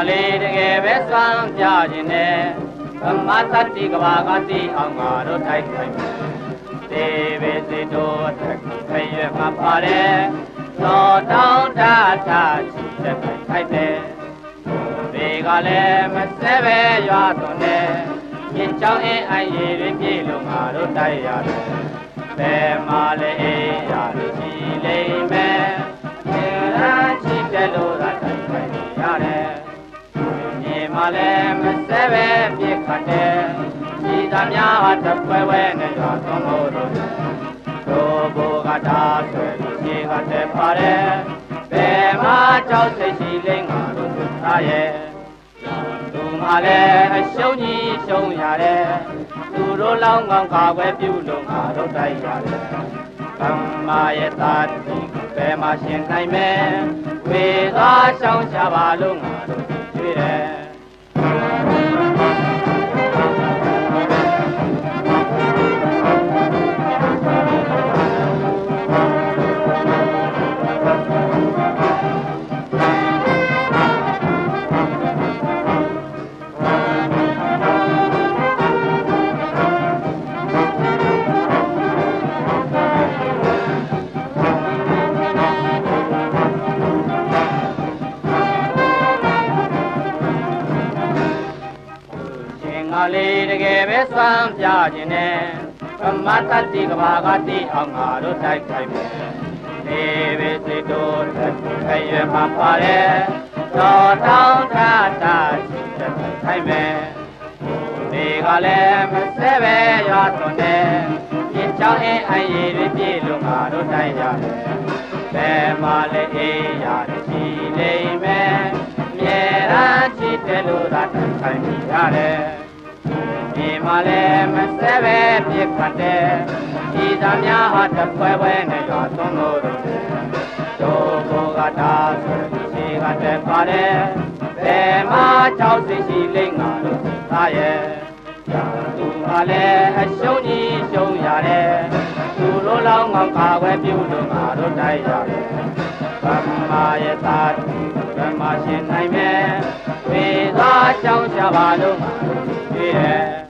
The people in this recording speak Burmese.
လေးတကယ်ပဲစွမ်းပြခြင်းနဲ့ဗမာသတ္တိကဘာကတိအောင်ငါတို့တိုက်ခိုက်မယ်ဒေဝေစီတို့တက်ခရွယ်မှာပါတယ်သောတောင်းတတာချီတဲ့ခိုက်တယ်ဒီကလည်းမစဲပဲရွာသွန်တယ်မြင့်ချောင်းအင်းအိုင်ရည်တွေပြေလို့ငါတို့တိုက်ရတယ်ဘယ်မှာလဲအေးရတယ်ချီလိမ့်မယ်ဒီရာချီတဲ့လို့သာတိုက်ခိုက်ရတယ်မြေမှာလည်းမစဲပဲပြစ်ခတ်တယ်ဒီသားများတပွဲဝဲနဲ့ရွာသွန်လို့တို့ဘောကတာဆွဲလို့ခြေကတက်ပါတယ်ဘယ်မှာကြောက်စိတ်ရှိလိမ့်ငါတို့သူသားရဲ့သူမှလည်းအရှုံးကြီးရှုံးရတယ်သူတို့လောင်းကောင်းကာကွယ်ပြုလို့ငါတို့တိုက်ရတယ်ကမ္မာရဲ့တာတိဘယ်မှာရှင်နိုင်မယ်ဝေသာရှောင်းချပါလို့ငါတို့ကြွေးတယ်ငါလေးတကယ်ပဲစွမ်းပြခြင်းနဲ့ဗမာတတ္တိကဘာကတိအောင်ငါတို့တိုက်ခိုက်မယ်နေပဲစိတ်တို့တက်ခရွယ်မှာပါတယ်တော်တောင်းထတာချီတက်ခိုက်မယ်ဒီကလည်းမစဲပဲရွာသွန်တယ်မြင့်ချောင်းအင်းအိုင်ရည်တွေပြေလို့ငါတို့တိုက်ရတယ်ဘယ်မှာလဲအေးရတယ်ချီလိမ့်မယ်မြဲတမ်းချီတယ်လို့သာတိုက်ခိုက်ရတယ်ဒီမှာလည်းမစဲပဲပြစ်ခတ်တယ်ဒီသားများဟာတပွဲပွဲနဲ့ရွာသွန်းလို့တို့ဘောကတာဆွဲခြေကတက်ပါတယ်ဘယ်မှာကြောက်စိတ်ရှိလိမ့်ငါတို့သားရဲ့သူမှလည်းအရှုံးကြီးရှုံးရတယ်သူလိုလောင်းကောင်းကာကွယ်ပြုလို့ငါတို့တိုက်ရတယ်ဗမာရဲ့သားဗမာရှင်နိုင်မယ်ဝေသာရှောင်းချပါလို့ငါတို့ကြည့်တယ်